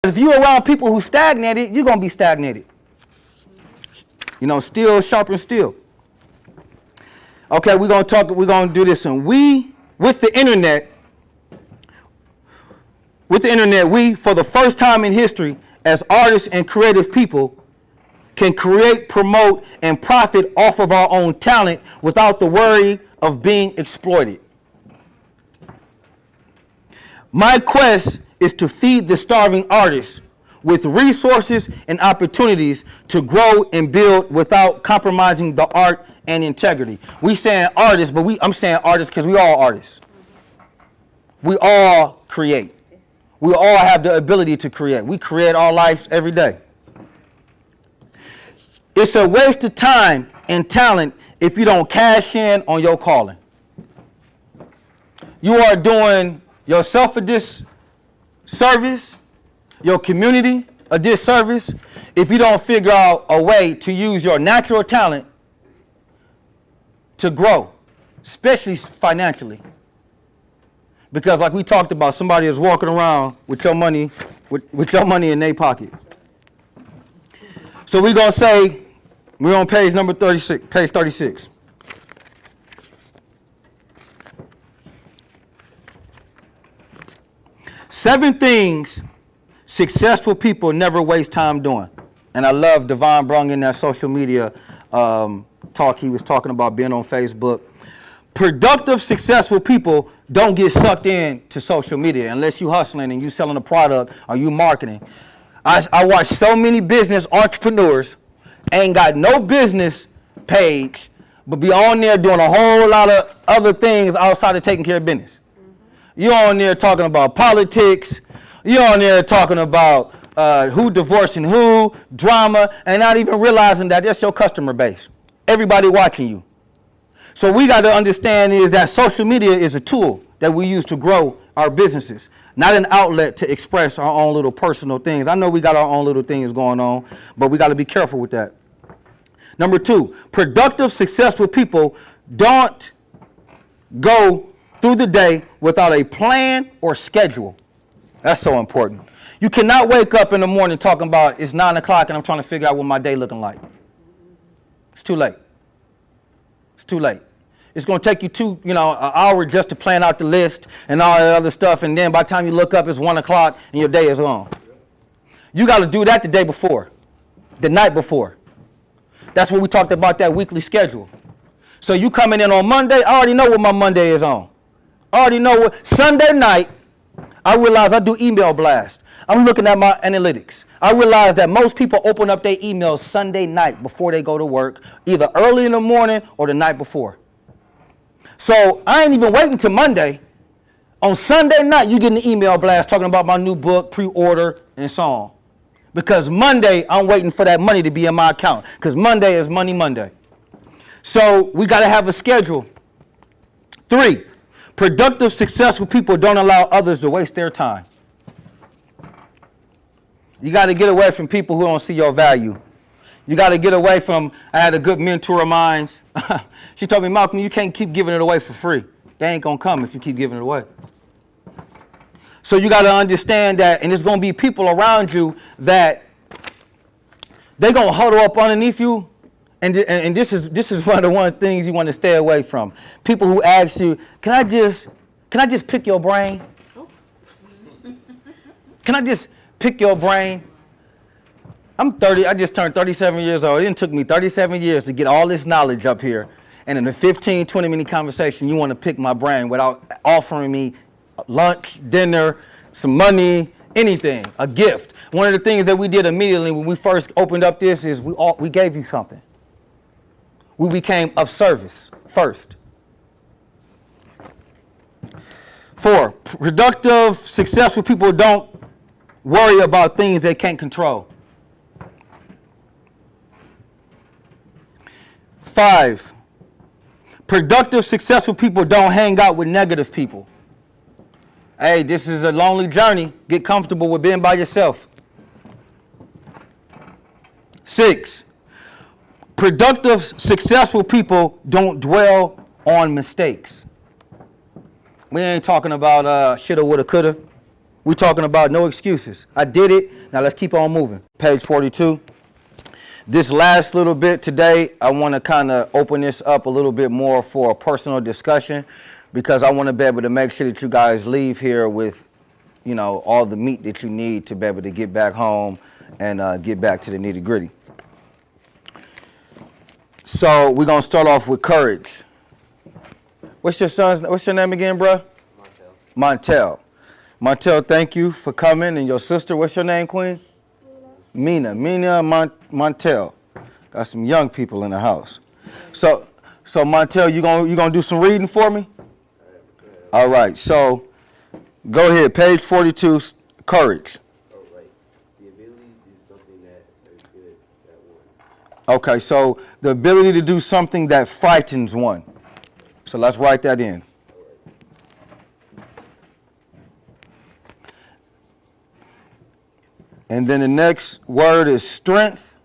If you're around people who stagnated, you're going to be stagnated. You know, steel sharpens steel. Okay, we're going to do this one. With the internet, we, for the first time in history, as artists and creative people, can create, promote, and profit off of our own talent without the worry of being exploited. My quest is to feed the starving artists with resources and opportunities to grow and build without compromising the art and integrity. We saying artists, but I'm saying artists because we all artists. We all create. We all have the ability to create. We create our lives every day. It's a waste of time and talent if you don't cash in on your calling. You are doing yourself a disservice, your community a disservice, if you don't figure out a way to use your natural talent to grow, especially financially. Because like we talked about, somebody is walking around with your money, with your money in their pocket. So we're going to say, we're on page number 36, page 36. Seven things successful people never waste time doing. And I love Devon brung in that social media talk. He was talking about being on Facebook. Productive, successful people don't get sucked in to social media unless you hustling and you selling a product or you marketing. I watch so many business entrepreneurs ain't got no business page, but be on there doing a whole lot of other things outside of taking care of business. You're on there talking about politics. You're on there talking about who divorcing who, drama, and not even realizing that that's your customer base. Everybody watching you. So we got to understand is that social media is a tool that we use to grow our businesses, not an outlet to express our own little personal things. I know we got our own little things going on, but we got to be careful with that. Number two, productive, successful people don't go through the day without a plan or schedule. That's so important. You cannot wake up in the morning talking about it's 9 o'clock and I'm trying to figure out what my day looking like. It's too late. It's too late. It's going to take you an hour just to plan out the list and all that other stuff, and then by the time you look up, it's 1 o'clock and your day is gone. You got to do that the day before, the night before. That's what we talked about, that weekly schedule. So you coming in on Monday, I already know what my Monday is on. I already know what Sunday night, I realize I do email blast. I'm looking at my analytics. I realize that most people open up their emails Sunday night before they go to work, either early in the morning or the night before. So I ain't even waiting till Monday. On Sunday night, you get an email blast talking about my new book, pre-order, and so on. Because Monday, I'm waiting for that money to be in my account. Because Monday is Money Monday. So we got to have a schedule. 3, productive, successful people don't allow others to waste their time. You got to get away from people who don't see your value. You got to get away from, I had a good mentor of mine. She told me, Malcolm, you can't keep giving it away for free. They ain't going to come if you keep giving it away. So you got to understand that, and there's going to be people around you that they're going to huddle up underneath you. And this is one of the things you want to stay away from. People who ask you, can I just pick your brain? Can I just pick your brain? I'm 30, I just turned 37 years old. It took me 37 years to get all this knowledge up here. And in a 15, 20-minute conversation, you want to pick my brain without offering me lunch, dinner, some money, anything, a gift. One of the things that we did immediately when we first opened up this is we gave you something. We became of service first. 4, productive, successful people don't worry about things they can't control. 5, productive, successful people don't hang out with negative people. Hey, this is a lonely journey. Get comfortable with being by yourself. 6, productive, successful people don't dwell on mistakes. We ain't talking about shoulda, woulda, coulda. We're talking about no excuses. I did it. Now let's keep on moving. Page 42. This last little bit today, I want to kind of open this up a little bit more for a personal discussion, because I want to be able to make sure that you guys leave here with, you know, all the meat that you need to be able to get back home and get back to the nitty gritty. So we're going to start off with courage. What's your name again, bro? Montel. Montel, thank you for coming. And your sister, what's your name, Queen? Mina Montel. Got some young people in the house. So Montel, you gonna do some reading for me? All right. So go ahead. Page 42. Courage. Oh, right. The ability is something that is good at one. Okay. So the ability to do something that frightens one. So let's write that in. And then the next word is strength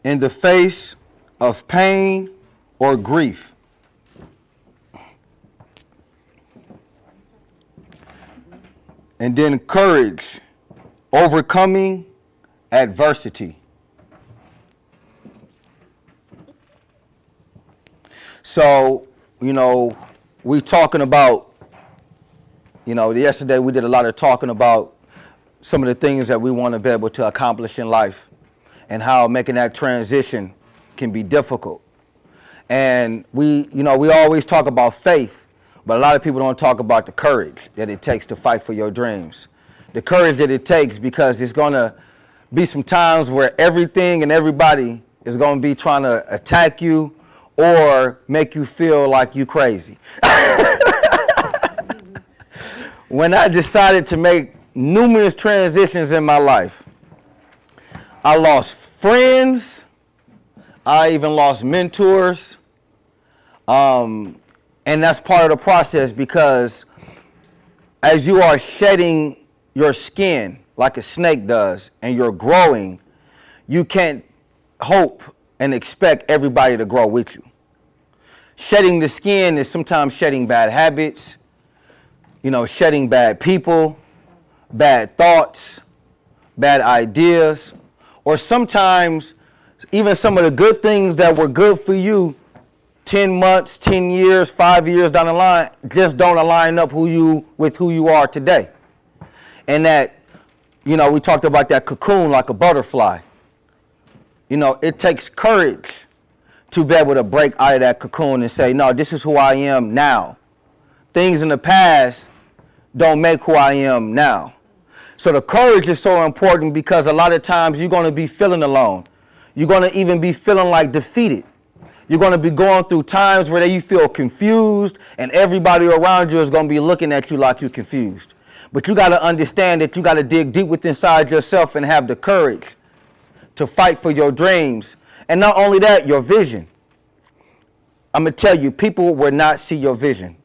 in the face of pain or grief. And then courage, overcoming adversity. So, you know, we talking about, you know, yesterday we did a lot of talking about some of the things that we want to be able to accomplish in life and how making that transition can be difficult. And we always talk about faith, but a lot of people don't talk about the courage that it takes to fight for your dreams. The courage that it takes, because there's going to be some times where everything and everybody is going to be trying to attack you or make you feel like you crazy. When I decided to make numerous transitions in my life, I lost friends. I even lost mentors. And that's part of the process, because as you are shedding your skin like a snake does and you're growing, you can't hope and expect everybody to grow with you. Shedding the skin is sometimes shedding bad habits, you know, shedding bad people, bad thoughts, bad ideas, or sometimes even some of the good things that were good for you 10 months, 10 years, 5 years down the line just don't align up with who you are today. And that, you know, we talked about that cocoon like a butterfly. You know, it takes courage to be able to break out of that cocoon and say, no, this is who I am now. Things in the past don't make who I am now. So the courage is so important, because a lot of times you're going to be feeling alone. You're going to even be feeling like defeated. You're going to be going through times where you feel confused, and everybody around you is going to be looking at you like you're confused. But you got to understand that you got to dig deep within inside yourself and have the courage to fight for your dreams. And not only that, your vision. I'm going to tell you, people will not see your vision.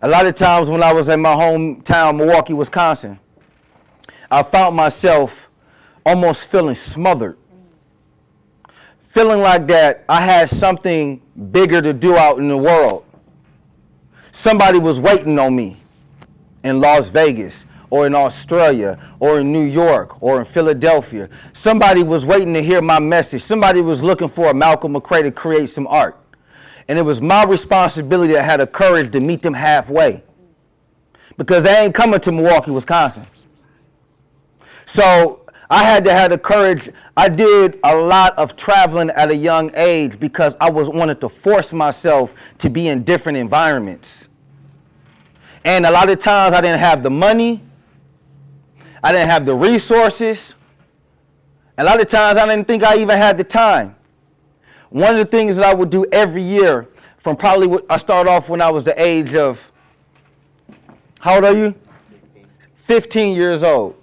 A lot of times when I was in my hometown, Milwaukee, Wisconsin, I found myself almost feeling smothered. Feeling like that I had something bigger to do out in the world. Somebody was waiting on me in Las Vegas, or in Australia, or in New York, or in Philadelphia. Somebody was waiting to hear my message. Somebody was looking for a Malcolm McCrae to create some art. And it was my responsibility to have the courage to meet them halfway, because they ain't coming to Milwaukee, Wisconsin. So I had to have the courage. I did a lot of traveling at a young age because I wanted to force myself to be in different environments. And a lot of times I didn't have the money. I didn't have the resources. A lot of times I didn't think I even had the time. One of the things that I would do every year, from probably I started off when I was the age of, how old are you? 15 years old.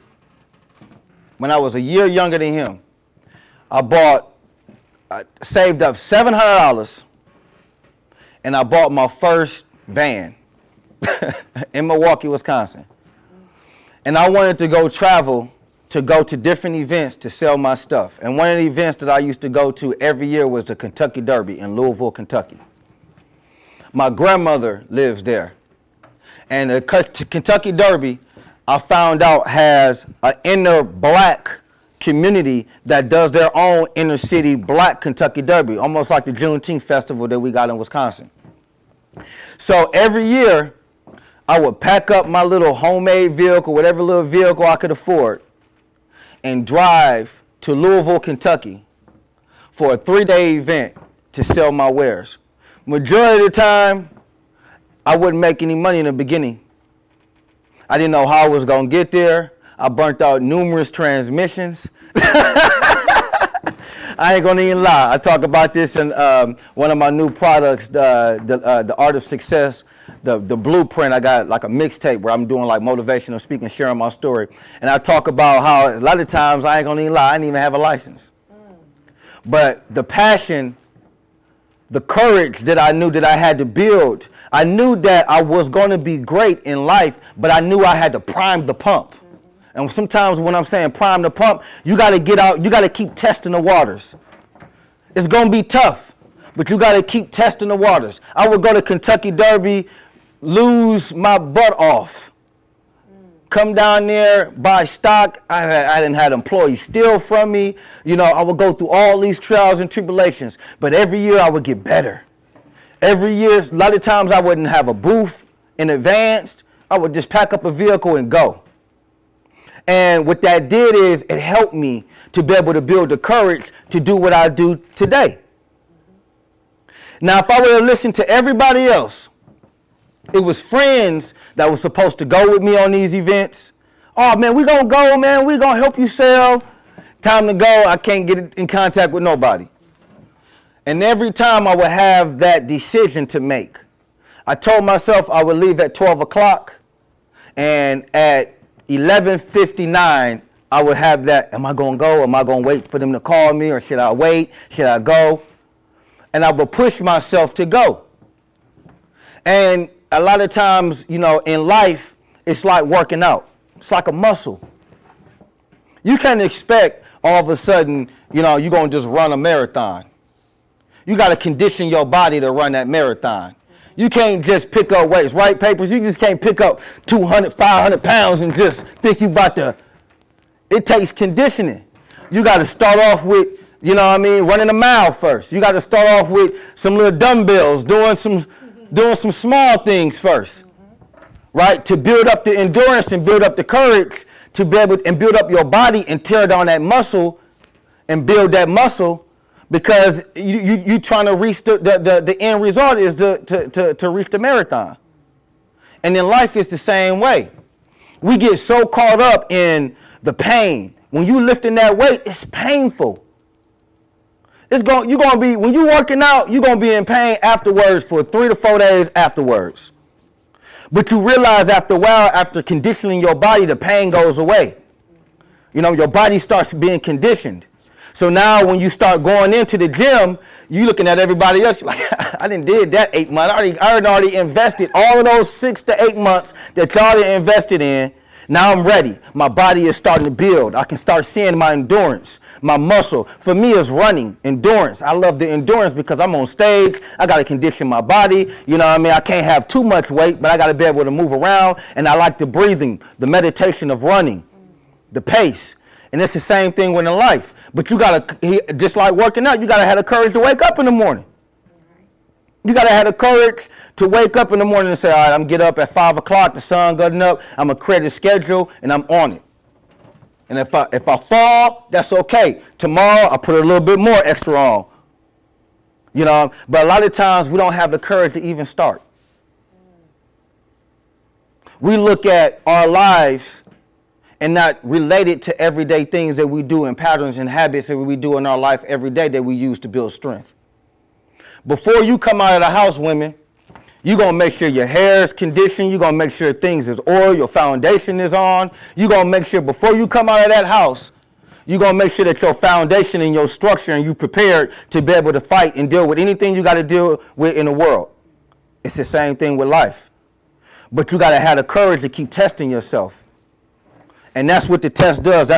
When I was a year younger than him, I saved up $700, and I bought my first van in Milwaukee, Wisconsin. And I wanted to go travel, to go to different events to sell my stuff. And one of the events that I used to go to every year was the Kentucky Derby in Louisville, Kentucky. My grandmother lives there. And the Kentucky Derby, I found out, has an inner black community that does their own inner city black Kentucky Derby, almost like the Juneteenth festival that we got in Wisconsin. So every year, I would pack up my little homemade vehicle, whatever little vehicle I could afford, and drive to Louisville, Kentucky for a 3-day event to sell my wares. Majority of the time, I wouldn't make any money in the beginning. I didn't know how I was going to get there. I burnt out numerous transmissions. I ain't gonna even lie. I talk about this in one of my new products, the Art of Success, the blueprint. I got like a mixtape where I'm doing like motivational speaking, sharing my story. And I talk about how a lot of times, I ain't gonna even lie, I didn't even have a license. But the passion, the courage that I knew that I had to build, I knew that I was gonna be great in life, but I knew I had to prime the pump. And sometimes when I'm saying prime the pump, you got to get out, you got to keep testing the waters. It's going to be tough, but you got to keep testing the waters. I would go to Kentucky Derby, lose my butt off, come down there, buy stock. I didn't have employees steal from me. You know, I would go through all these trials and tribulations, but every year I would get better. Every year, a lot of times I wouldn't have a booth in advance. I would just pack up a vehicle and go. And what that did is it helped me to be able to build the courage to do what I do today. Now, if I were to listen to everybody else, it was friends that were supposed to go with me on these events. Oh, man, we're going to go, man. We're going to help you sell. Time to go. I can't get in contact with nobody. And every time I would have that decision to make, I told myself I would leave at 12 o'clock, and at 11:59, I would have that, am I going to go? Am I going to wait for them to call me, or should I wait? Should I go? And I would push myself to go. And a lot of times, you know, in life, it's like working out. It's like a muscle. You can't expect all of a sudden, you know, you're going to just run a marathon. You got to condition your body to run that marathon. You can't just pick up weights, right, Papers? You just can't pick up 200, 500 pounds and just think you about to. It takes conditioning. You got to start off with, you know what I mean, running a mile first. You got to start off with some little dumbbells, doing some small things first, right? To build up the endurance and build up the courage to be able and build up your body and tear down that muscle and build that muscle. Because you trying to reach the end result is to reach the marathon. And in life, it's the same way. We get so caught up in the pain. When you lifting that weight, it's painful. You're gonna be, when you working out, you're gonna be in pain afterwards for 3 to 4 days afterwards. But you realize after a while, after conditioning your body, the pain goes away. You know, your body starts being conditioned. So now when you start going into the gym, you looking at everybody else, you're like, I didn't did that 8 months. I already invested all of those 6 to 8 months that y'all done invested in. Now I'm ready. My body is starting to build. I can start seeing my endurance, my muscle. For me, it's running, endurance. I love the endurance because I'm on stage. I got to condition my body. You know what I mean? I can't have too much weight, but I got to be able to move around. And I like the breathing, the meditation of running, the pace. And it's the same thing with in life. But you got to, just like working out, you got to have the courage to wake up in the morning. You got to have the courage to wake up in the morning and say, all right, I'm going to get up at 5 o'clock, the sun getting up, I'm going to create a schedule, and I'm on it. And if I fall, that's okay. Tomorrow, I'll put a little bit more extra on. You know, but a lot of times, we don't have the courage to even start. We look at our lives and not relate it to everyday things that we do and patterns and habits that we do in our life every day that we use to build strength. Before you come out of the house, women, you're going to make sure your hair is conditioned. You're going to make sure things is oiled, your foundation is on. You're going to make sure before you come out of that house, you're going to make sure that your foundation and your structure and you prepared to be able to fight and deal with anything you got to deal with in the world. It's the same thing with life. But you got to have the courage to keep testing yourself. And that's what the test does.